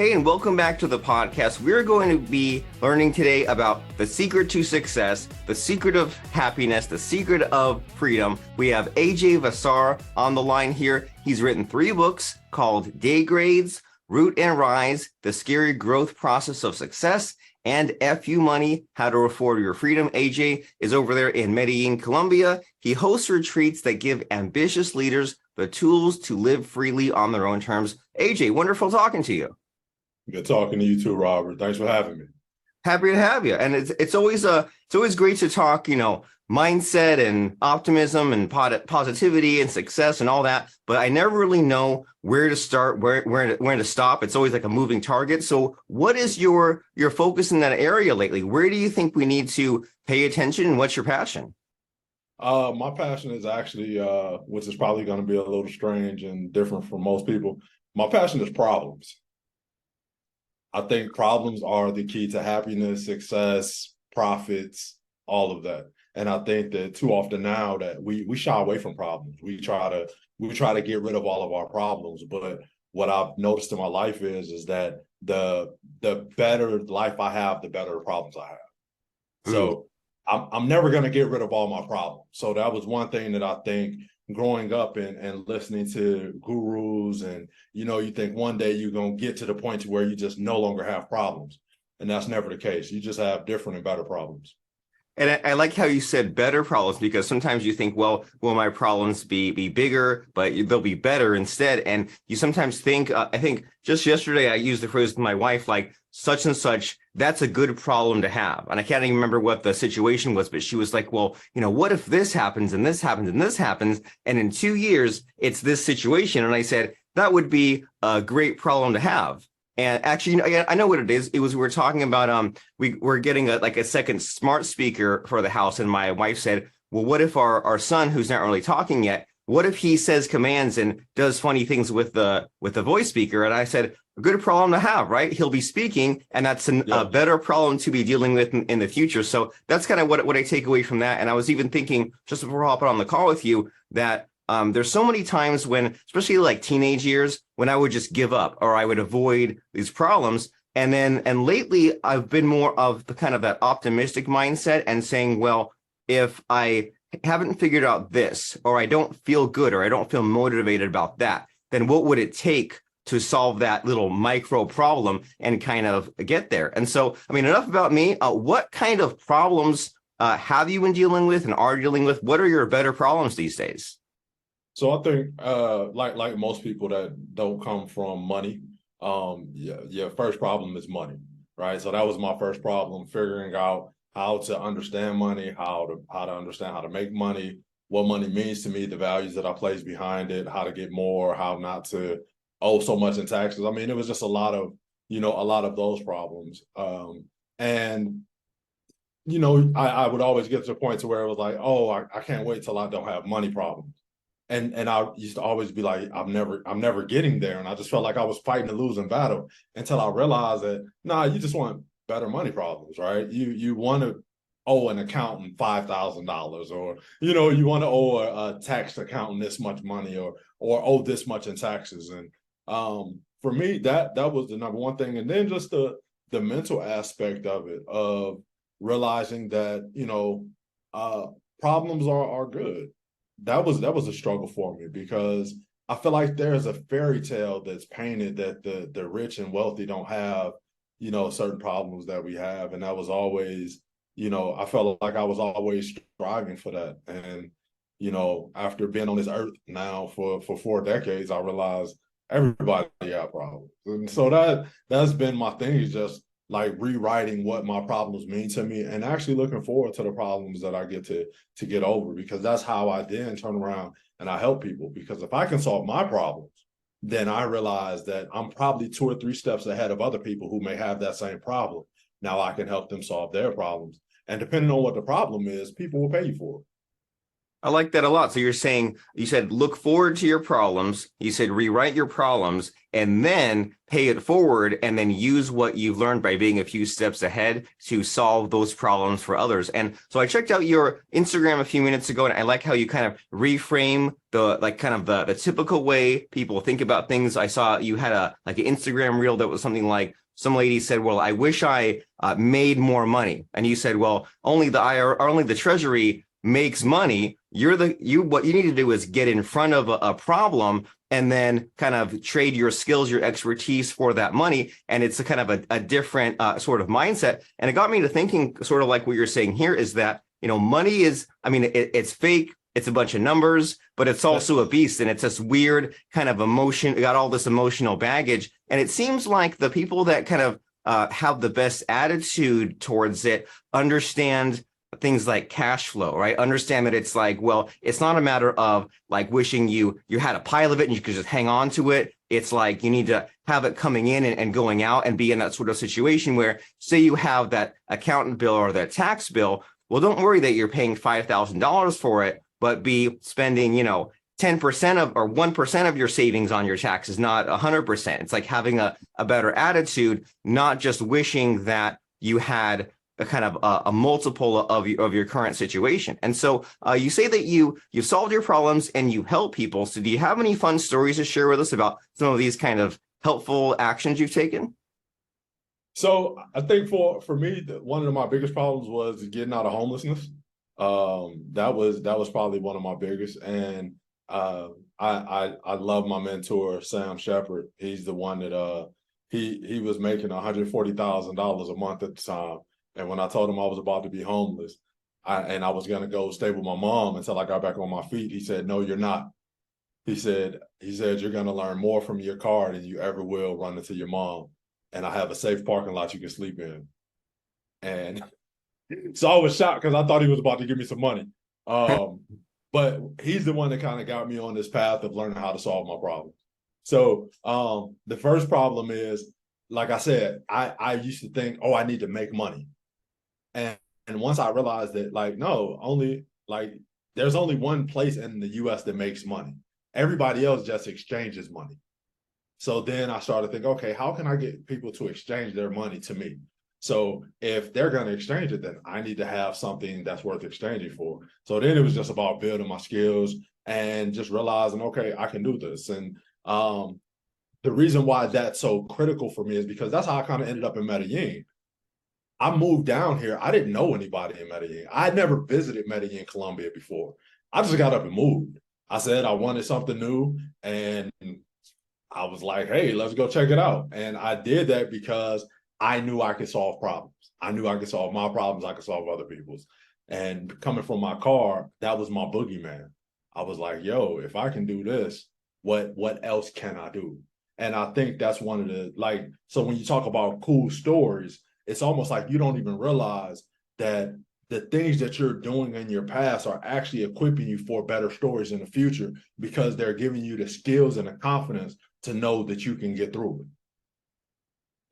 Hey, and welcome back to the podcast. We're going to be learning today about the secret to success, the secret of happiness, the secret of freedom. We have AJ Vassar on the line here. He's written 3 books called Day Grades, Root and Rise, The Scary Growth Process of Success, and FU Money, How to Afford Your Freedom. AJ is over there in Medellin, Colombia. He hosts retreats that give ambitious leaders the tools to live freely on their own terms. AJ, wonderful talking to you. Good talking to you too, Robert. Thanks for having me. Happy to have you. And it's always great to talk, mindset and optimism and positivity and success and all that. But I never really know where to start, where to stop. It's always like a moving target. So what is your focus in that area lately? Where do you think we need to pay attention, and what's your passion? My passion is actually, which is probably going to be a little strange and different from most people. My passion is problems. I think problems are the key to happiness, success, profits, all of that. And I think that too often now that we shy away from problems. We try to get rid of all of our problems. But what I've noticed in my life is that the better life I have, the better problems I have. So I'm never going to get rid of all my problems. So that was one thing that I think growing up and listening to gurus, and you think one day you're going to get to the point to where you just no longer have problems, and that's never the case. You just have different and better problems. And I like how you said better problems, because sometimes you think, well, will my problems be bigger, but they'll be better instead. And you sometimes think, I think just yesterday I used the phrase with my wife, like such and such, that's a good problem to have. And I can't even remember what the situation was, but she was like, well, what if this happens and this happens and this happens, and in 2 years it's this situation? And I said, that would be a great problem to have. And actually, I know what it is. It was, we were talking about, we're getting a second smart speaker for the house. And my wife said, well, what if our son, who's not really talking yet, what if he says commands and does funny things with the voice speaker? And I said, a good problem to have, right? He'll be speaking, and that's a better problem to be dealing with in the future. So that's kind of what I take away from that. And I was even thinking, just before hopping on the call with you, that there's so many times when, especially like teenage years, when I would just give up or I would avoid these problems. And lately I've been more of the kind of that optimistic mindset and saying, well, if I haven't figured out this, or I don't feel good, or I don't feel motivated about that, then what would it take to solve that little micro problem and kind of get there? And so, enough about me. What kind of problems have you been dealing with and are dealing with? What are your better problems these days? So I think, like most people that don't come from money, your first problem is money, right? So that was my first problem, figuring out how to understand money, how to understand how to make money, what money means to me, the values that I place behind it, how to get more, how not to owe so much in taxes. It was just a lot of those problems. And I would always get to the point to where it was like, oh, I can't wait till I don't have money problems. And I used to always be like, I'm never getting there. And I just felt like I was fighting a losing battle until I realized that, you just want better money problems, right? You want to owe an accountant $5,000, or, you want to owe a tax accountant this much money, or owe this much in taxes. And for me, that was the number one thing. And then just the mental aspect of it, of realizing that, problems are good. That was a struggle for me, because I feel like there's a fairy tale that's painted that the rich and wealthy don't have, certain problems that we have. And that was always, I felt like I was always striving for that. And, after being on this earth now for 4 decades, I realized everybody got problems. And so that's been my thing, is just like rewriting what my problems mean to me, and actually looking forward to the problems that I get to get over, because that's how I then turn around and I help people. Because if I can solve my problems, then I realize that I'm probably 2 or 3 steps ahead of other people who may have that same problem. Now I can help them solve their problems. And depending on what the problem is, people will pay you for it. I like that a lot. So you're saying, you said look forward to your problems. You said rewrite your problems and then pay it forward and then use what you've learned by being a few steps ahead to solve those problems for others. And so I checked out your Instagram a few minutes ago and I like how you kind of reframe the like kind of the typical way people think about things. I saw you had a like an Instagram reel that was something like some lady said, well, I wish I made more money. And you said, well, only the IR or only the Treasury makes money. What you need to do is get in front of a problem and then kind of trade your skills, your expertise for that money. And it's a kind of a different sort of mindset. And it got me to thinking sort of like what you're saying here is that, money is, I mean, it's fake. It's a bunch of numbers, but it's also a beast. And it's this weird kind of emotion, got all this emotional baggage. And it seems like the people that kind of have the best attitude towards it understand things like cash flow, right? Understand that it's like, well, it's not a matter of like wishing you had a pile of it and you could just hang on to it. It's like you need to have it coming in and going out and be in that sort of situation where, say you have that accountant bill or that tax bill. Well, don't worry that you're paying $5,000 for it, but be spending, 10% of or 1% of your savings on your taxes, not 100%. It's like having a better attitude, not just wishing that you had a kind of a multiple of your current situation. And so you say that you solved your problems and you help people. So do you have any fun stories to share with us about some of these kind of helpful actions you've taken? So I think for me, one of my biggest problems was getting out of homelessness. That was probably one of my biggest. And I love my mentor, Sam Shepard. He's the one that he was making $140,000 a month at the time. And when I told him I was about to be homeless, I was going to go stay with my mom until I got back on my feet, he said, "No, you're not." He said, "You're going to learn more from your car than you ever will running to your mom. And I have a safe parking lot you can sleep in." And so I was shocked because I thought he was about to give me some money. But he's the one that kind of got me on this path of learning how to solve my problems. So the first problem is, like I said, I used to think, oh, I need to make money. And once I realized that, like, no, there's only one place in the US that makes money. Everybody else just exchanges money. So then I started to think, okay, how can I get people to exchange their money to me? So if they're going to exchange it, then I need to have something that's worth exchanging for. So then it was just about building my skills and just realizing, okay, I can do this. And the reason why that's so critical for me is because that's how I kind of ended up in Medellin. I moved down here. I didn't know anybody in Medellin. I had never visited Medellin, Colombia before. I just got up and moved. I said I wanted something new, and I was like, hey, let's go check it out. And I did that because I knew I could solve problems. I knew I could solve my problems. I could solve other people's. And coming from my car, that was my boogeyman. I was like, yo, if I can do this, what else can I do? And I think that's one of the, like, so when you talk about cool stories, it's almost like you don't even realize that the things that you're doing in your past are actually equipping you for better stories in the future because they're giving you the skills and the confidence to know that you can get through it.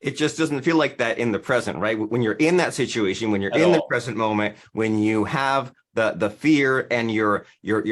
It just doesn't feel like that in the present, right? When you're in that situation, when you're At in the all. present moment, when you have the fear and you're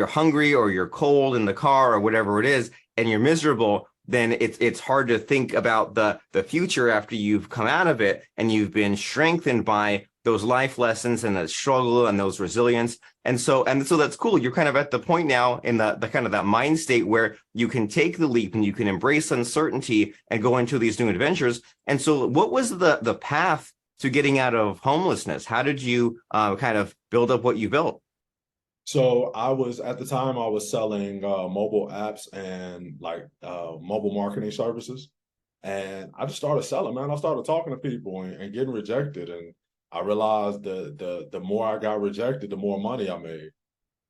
hungry or you're cold in the car or whatever it is, and you're miserable, then it's hard to think about the future after you've come out of it and you've been strengthened by those life lessons and the struggle and those resilience. And so that's cool. You're kind of at the point now in the kind of that mind state where you can take the leap and you can embrace uncertainty and go into these new adventures. And so what was the path to getting out of homelessness? How did you kind of build up what you built? So at the time I was selling mobile apps and like mobile marketing services. And I just started selling, man. I started talking to people and getting rejected. And I realized the more I got rejected, the more money I made.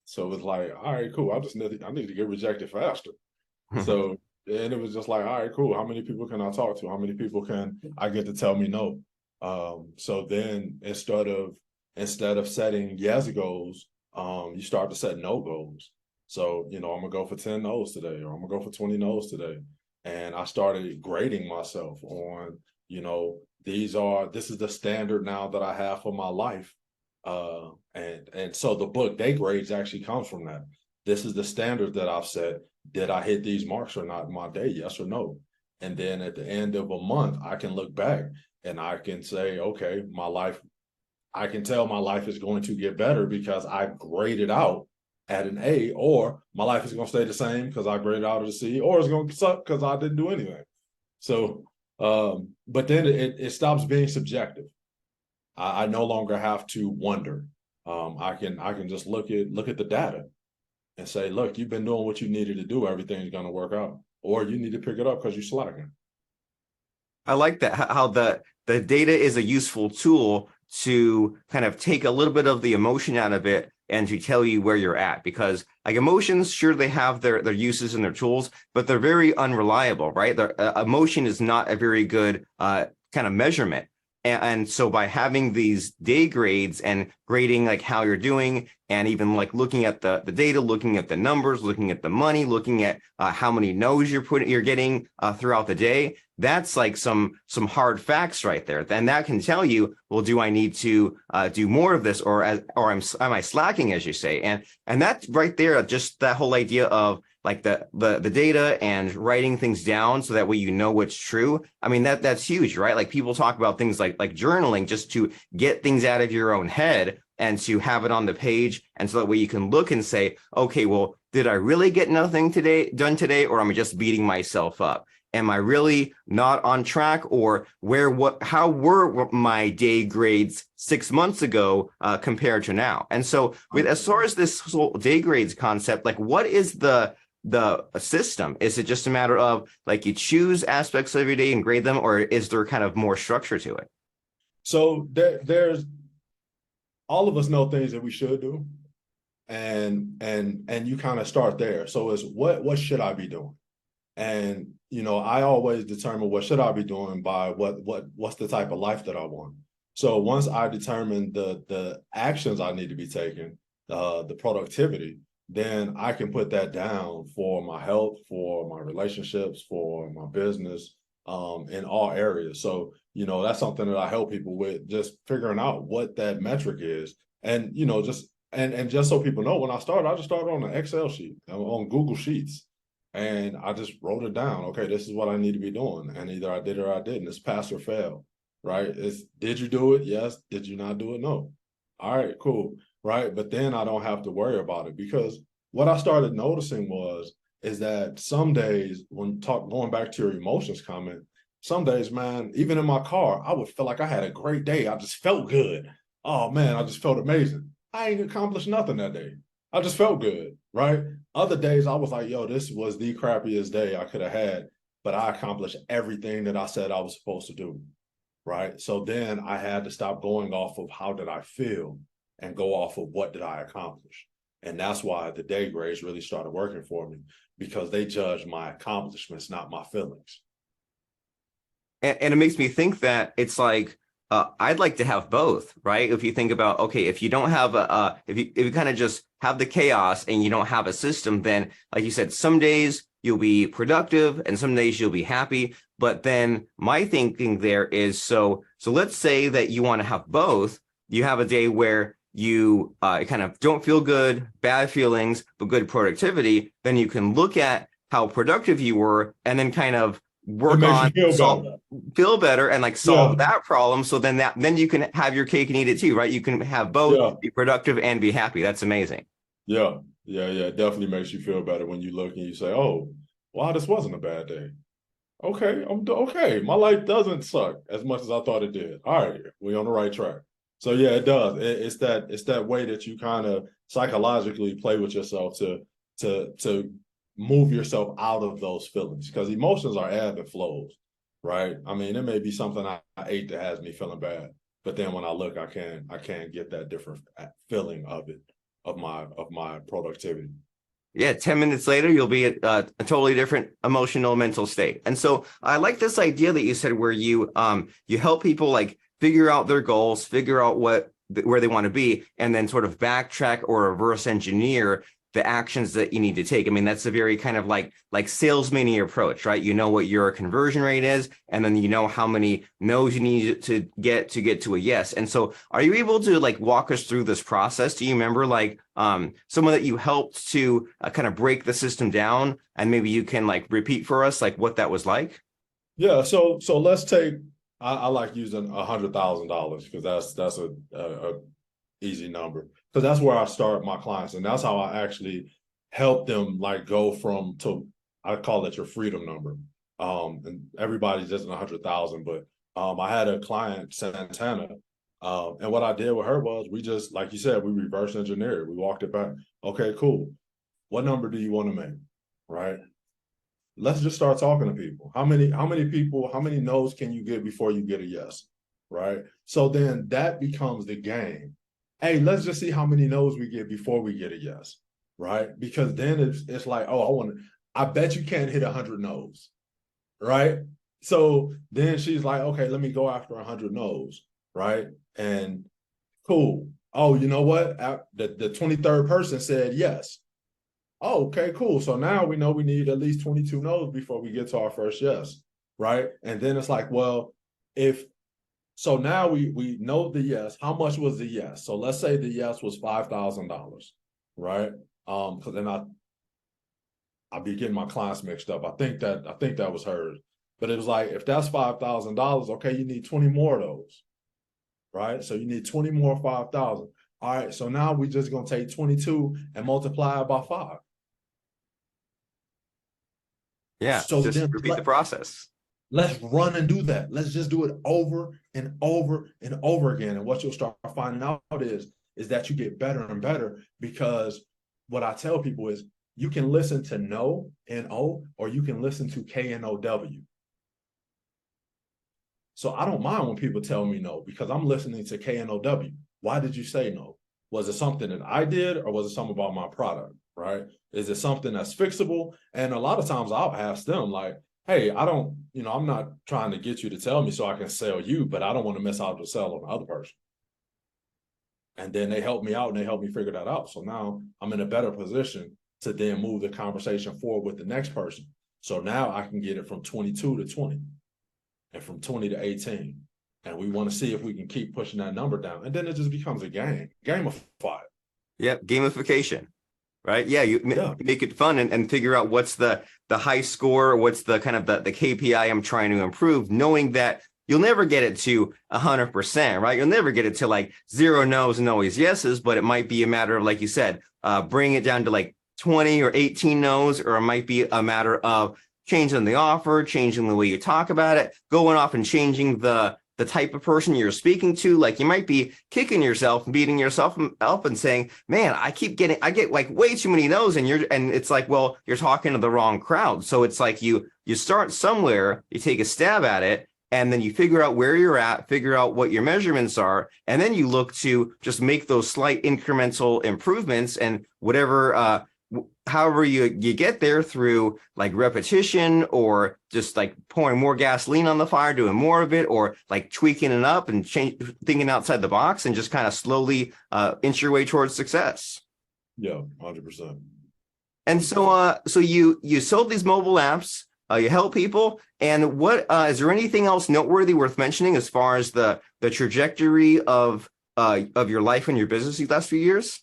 So it was like, all right, cool. I need to get rejected faster. So and it was just like, all right, cool. How many people can I talk to? How many people can I get to tell me no? So then instead of setting yes goals, you start to set no goals. So, I'm gonna go for 10 no's today, or I'm gonna go for 20 no's today. And I started grading myself on, this is the standard now that I have for my life. And so the book Day Grades actually comes from that. This is the standard that I've set. Did I hit these marks or not in my day? Yes or no? And then at the end of a month, I can look back and I can say, okay, my life, I can tell my life is going to get better because I graded out at an A, or my life is going to stay the same because I graded out at a C, or it's going to suck because I didn't do anything. So, but then it stops being subjective. I no longer have to wonder. I can just look at the data and say, look, you've been doing what you needed to do. Everything's going to work out, or you need to pick it up because you're slacking. I like that, how the data is a useful tool to kind of take a little bit of the emotion out of it and to tell you where you're at, because like emotions, sure, they have their uses and their tools, but they're very unreliable, right? Emotion is not a very good kind of measurement. And so by having these day grades and grading like how you're doing, and even like looking at the data, looking at the numbers, looking at the money, looking at how many no's you're getting throughout the day, that's like some hard facts right there. And that can tell you, well, do I need to do more of this, or am I slacking, as you say? And that's right there, just that whole idea of like the data and writing things down so that way you know what's true. I mean, that's huge, right? Like people talk about things like journaling, just to get things out of your own head and to have it on the page, and so that way you can look and say, okay, well, did I really get nothing done today, or am I just beating myself up? Am I really not on track, or how were my day grades 6 months ago compared to now? And so as far as this whole day grades concept, like what is the system? Is it just a matter of like you choose aspects of your day and grade them, or is there kind of more structure to it? So there's, all of us know things that we should do, and you kind of start there. So it's what should I be doing? And I always determine what should I be doing by what's the type of life that I want. So once I determine the actions I need to be taking, the productivity, then I can put that down for my health, for my relationships, for my business, in all areas. So, that's something that I help people with, just figuring out what that metric is. And, just so people know, when I just started on an Excel sheet, on Google Sheets. And I just wrote it down. Okay, this is what I need to be doing. And either I did or I didn't. It's pass or fail, right? Did you do it? Yes. Did you not do it? No. All right, cool. Right. But then I don't have to worry about it, because what I started noticing is that some days, going back to your emotions comment, some days, man, even in my car, I would feel like I had a great day. I just felt good. Oh man, I just felt amazing. I ain't accomplished nothing that day. I just felt good, right? Other days I was like, yo, this was the crappiest day I could have had, but I accomplished everything that I said I was supposed to do, right? So then I had to stop going off of how did I feel and go off of what did I accomplish. And that's why the day grades really started working for me, because they judge my accomplishments, not my feelings. And it makes me think that it's like, I'd like to have both, right? If you think about, okay, if you don't have if you kind of just have the chaos and you don't have a system, then like you said, some days you'll be productive and some days you'll be happy. But then my thinking there is, so let's say that you want to have both. You have a day where you kind of don't feel good, bad feelings, but good productivity. Then you can look at how productive you were and then kind of work on feel better and like solve that problem. So then you can have your cake and eat it too, right? You can have both, be productive and be happy. That's amazing. Yeah. It definitely makes you feel better when you look and you say, oh, wow, this wasn't a bad day. Okay, okay. My life doesn't suck as much as I thought it did. All right, we're on the right track. So yeah, it does. It's that way that you kind of psychologically play with yourself to move yourself out of those feelings, because emotions are ebb and flows, right? I mean, it may be something I ate that has me feeling bad, but then when I look, I can get that different feeling of it, of my productivity. Yeah, 10 minutes later, you'll be at a totally different emotional, mental state. And so I like this idea that you said where you help people like figure out their goals, figure out where they want to be, and then sort of backtrack or reverse engineer the actions that you need to take. I mean, that's a very kind of like salesman-y approach, right? You know what your conversion rate is, and then you know how many no's you need to get to a yes. And so are you able to like walk us through this process? Do you remember like someone that you helped to kind of break the system down, and maybe you can like repeat for us like what that was like? Yeah, so let's take. I like using $100,000 because that's a easy number, because that's where I start my clients, and that's how I actually help them like go from to, I call it your freedom number. And everybody's just 100,000, but I had a client, Santana, and what I did with her was we just, like you said, we reverse engineered. We walked it back. Okay, cool. What number do you want to make? Right. Let's just start talking to people. How many people, how many no's can you get before you get a yes? Right. So then that becomes the game. Hey, let's just see how many no's we get before we get a yes. Right. Because then it's like, oh, I bet you can't hit 100 no's. Right. So then she's like, okay, let me go after 100 no's. Right. And cool. Oh, you know what? The 23rd person said yes. Oh, okay, cool. So now we know we need at least 22 no's before we get to our first yes, right? And then it's like, well, if so now we know the yes. How much was the yes? So let's say the yes was $5,000, right? Because then I'll be getting my clients mixed up. I think that was hers. But it was like, if that's $5,000, okay, you need 20 more of those, right? So you need 20 more 5,000. All right, so now we're just gonna take 22 and multiply it by 5. Yeah, So just then repeat the process. let's run and do that. Let's just do it over and over and over again. And what you'll start finding out is that you get better and better, because what I tell people is you can listen to no, N-O, or you can listen to K-N-O-W. So I don't mind when people tell me no, because I'm listening to K-N-O-W. Why did you say no? Was it something that I did, or was it something about my product, right? Is it something that's fixable? And a lot of times I'll ask them like, hey, I don't, I'm not trying to get you to tell me so I can sell you, but I don't want to miss out to sell on the other person. And then they help me out and they help me figure that out. So now I'm in a better position to then move the conversation forward with the next person. So now I can get it from 22 to 20 and from 20 to 18. And we want to see if we can keep pushing that number down. And then it just becomes a gamified. Yep, gamification. Right. Yeah, you make it fun and figure out what's the high score, what's the kind of the KPI I'm trying to improve, knowing that you'll never get it to 100%, right? You'll never get it to like 0 no's and always yeses, but it might be a matter of, like you said, bring it down to like 20 or 18 no's, or it might be a matter of changing the offer, changing the way you talk about it, going off and changing the type of person you're speaking to. Like you might be kicking yourself, beating yourself up and saying, man, I get like way too many no's, and it's like, well, you're talking to the wrong crowd. So it's like you start somewhere, you take a stab at it, and then you figure out where you're at, figure out what your measurements are, and then you look to just make those slight incremental improvements, and whatever, however you get there through like repetition, or just like pouring more gasoline on the fire, doing more of it, or like tweaking it up and thinking outside the box, and just kind of slowly inch your way towards success. Yeah, 100%. And so you sold these mobile apps, you help people, and what is there anything else noteworthy worth mentioning as far as the trajectory of your life and your business these last few years?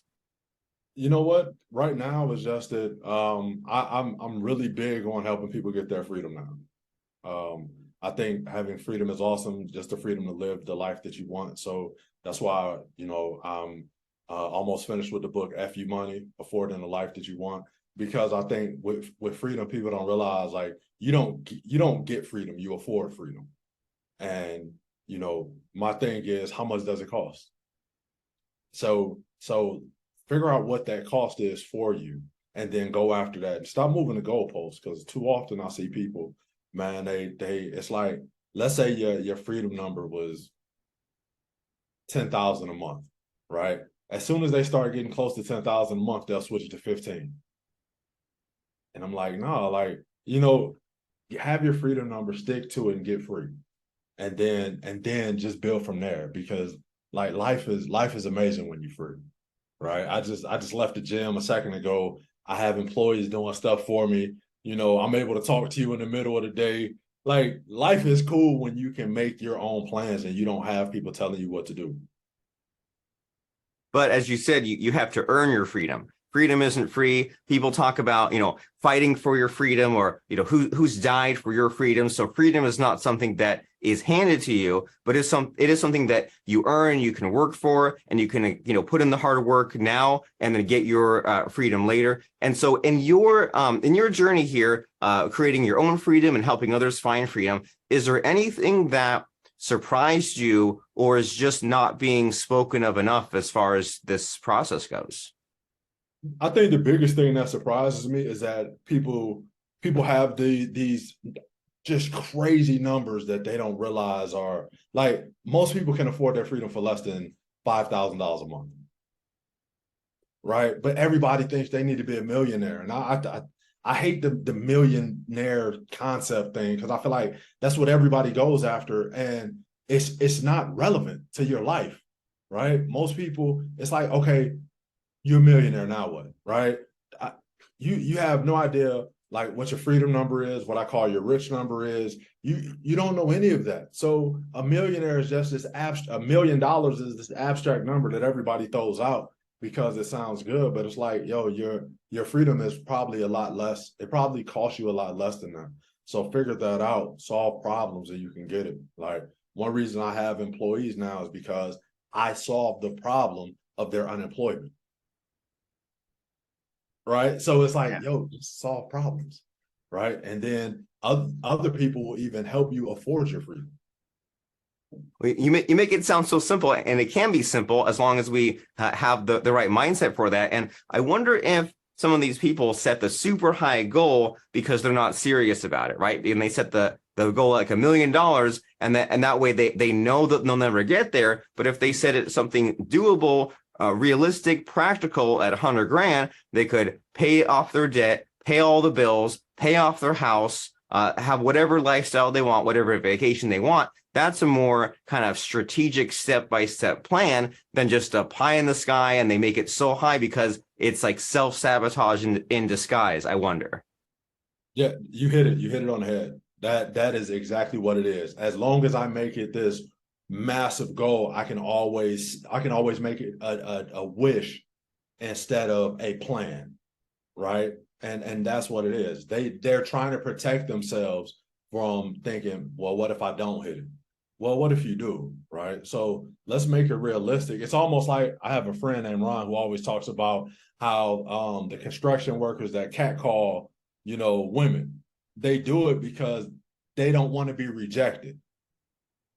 You know what? Right now is just that I'm really big on helping people get their freedom now. I think having freedom is awesome, just the freedom to live the life that you want. So that's why, I'm almost finished with the book, F You Money, Affording the Life That You Want. Because I think with freedom, people don't realize like you don't get freedom, you afford freedom. And, my thing is, how much does it cost? So figure out what that cost is for you, and then go after that and stop moving the goalposts. Because too often I see people, man, it's like, let's say your freedom number was 10,000 a month, right? As soon as they start getting close to 10,000 a month, they'll switch it to 15. And I'm like, no, like, you have your freedom number, stick to it and get free. And then just build from there, because like life is amazing when you're free. right? I just left the gym a second ago. I have employees doing stuff for me. I'm able to talk to you in the middle of the day. Like, life is cool when you can make your own plans and you don't have people telling you what to do. But as you said, you have to earn your freedom. Freedom isn't free. People talk about, fighting for your freedom, or, who's died for your freedom. So freedom is not something that is handed to you, but it is something that you earn, you can work for, and you can, put in the hard work now and then get your freedom later. And so in your journey here, creating your own freedom and helping others find freedom, is there anything that surprised you or is just not being spoken of enough as far as this process goes? I think the biggest thing that surprises me is that people have these just crazy numbers that they don't realize are, like, most people can afford their freedom for less than $5,000 a month, right? But everybody thinks they need to be a millionaire, and I hate the millionaire concept thing, because I feel like that's what everybody goes after, and it's not relevant to your life, right? Most people, it's like, okay, you're a millionaire, now what, right? You have no idea, like, what your freedom number is, what I call your rich number is. You don't know any of that. So a millionaire is just this $1 million is this abstract number that everybody throws out because it sounds good, but it's like, yo, your freedom is probably a lot less. It probably costs you a lot less than that. So figure that out, solve problems, and you can get it. Like, one reason I have employees now is because I solved the problem of their unemployment. Right. So it's like, Yeah. yo, just solve problems. Right. And then other people will even help you afford your freedom. You make it sound so simple, and it can be simple as long as we have the right mindset for that. And I wonder if some of these people set the super high goal because they're not serious about it, right? And they set the goal like $1 million, and that way they know that they'll never get there. But if they set it something doable, realistic, practical at 100 grand, they could pay off their debt, pay all the bills, pay off their house, have whatever lifestyle they want, whatever vacation they want. That's a more kind of strategic step-by-step plan than just a pie in the sky, and they make it so high because it's like self-sabotage in disguise, I wonder. Yeah, you hit it. You hit it on the head. That is exactly what it is. As long as I make it this massive goal, I can always make it a wish instead of a plan, right? And that's what it is. They're trying to protect themselves from thinking, well, what if I don't hit it? Well, what if you do, right? So let's make it realistic. It's almost like, I have a friend named Ron who always talks about how the construction workers that catcall, women, they do it because they don't want to be rejected.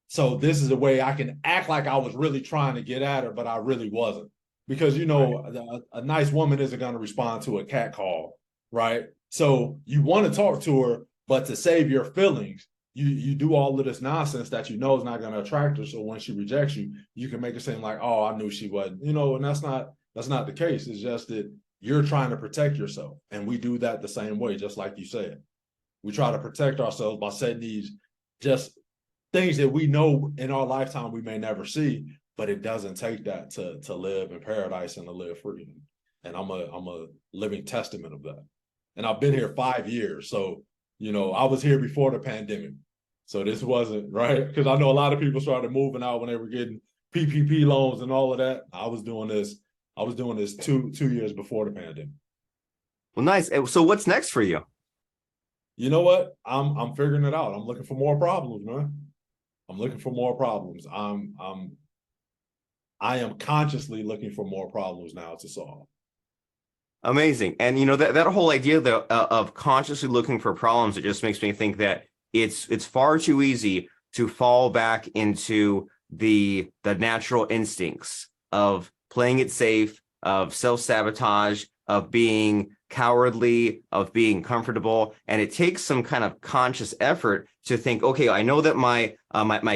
So this is a way I can act like I was really trying to get at her, but I really wasn't. Because, a nice woman isn't going to respond to a cat call, right? So you want to talk to her, but to save your feelings, you do all of this nonsense that is not going to attract her. So when she rejects you, you can make it seem like, oh, I knew she wasn't, and that's not the case. It's just that you're trying to protect yourself. And we do that the same way, just like you said. We try to protect ourselves by setting these just things that we know in our lifetime we may never see, but it doesn't take that to live in paradise and to live free. And I'm a living testament of that. And I've been here 5 years. So, I was here before the pandemic. So this wasn't right. Because I know a lot of people started moving out when they were getting PPP loans and all of that. I was doing this two years before the pandemic. Well, nice. So what's next for you? You know what? I'm figuring it out. I'm looking for more problems, man. I'm looking for more problems. I am consciously looking for more problems now to solve. Amazing. And that whole idea of consciously looking for problems, it just makes me think that it's far too easy to fall back into the natural instincts of playing it safe, of self-sabotage, of being cowardly, of being comfortable. And it takes some kind of conscious effort to think, okay, I know that my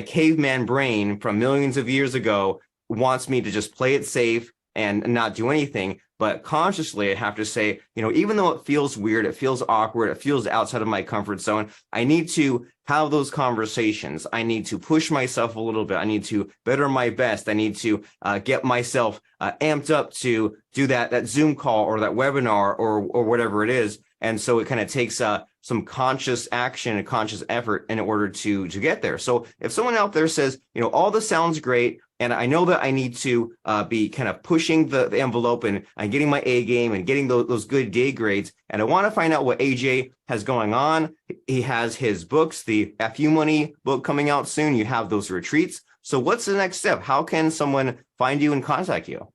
caveman brain from millions of years ago wants me to just play it safe, and not do anything. But consciously, I have to say, even though it feels weird, it feels awkward, it feels outside of my comfort zone, I need to have those conversations. I need to push myself a little bit. I need to better my best. I need to get myself amped up to do that Zoom call or that webinar or whatever it is. And so it kind of takes some conscious action and conscious effort in order to get there. So if someone out there says, all this sounds great, and I know that I need to be kind of pushing the envelope and getting my A game and getting those good day grades, and I want to find out what AJ has going on. He has his books, the FU Money book coming out soon. You have those retreats. So what's the next step? How can someone find you and contact you?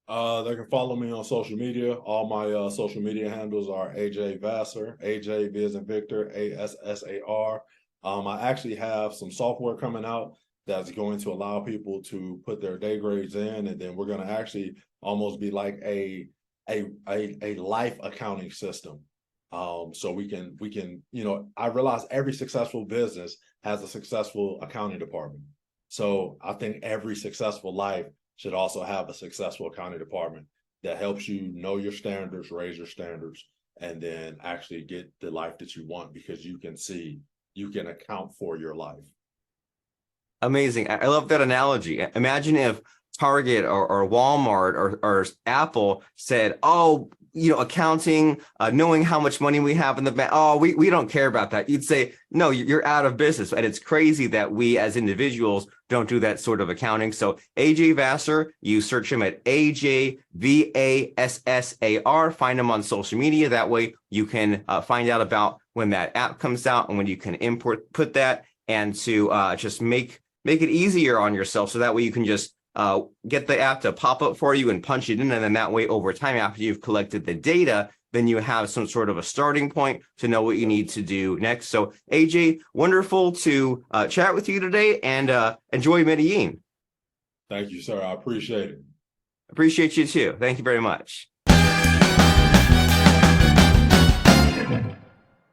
They can follow me on social media. All my social media handles are AJ Vassar, AJ V as in Victor, ASSAR. I actually have some software coming out that's going to allow people to put their day grades in, and then we're going to actually almost be like a life accounting system. So we can, I realize every successful business has a successful accounting department. So I think every successful life should also have a successful accounting department that helps you know your standards, raise your standards, and then actually get the life that you want, because you can account for your life. Amazing. I love that analogy. Imagine if Target or Walmart or Apple said, oh, accounting, knowing how much money we have in the bank. Oh, we don't care about that. You'd say, no, you're out of business. And it's crazy that we as individuals don't do that sort of accounting. So AJ Vassar, you search him at AJ Vassar, find him on social media. That way you can find out about when that app comes out and when you can put that, and to just make it easier on yourself. So that way you can just get the app to pop up for you and punch it in. And then that way, over time, after you've collected the data, then you have some sort of a starting point to know what you need to do next. So AJ, wonderful to chat with you today, and enjoy Medellin. Thank you, sir. I appreciate it. Appreciate you too. Thank you very much.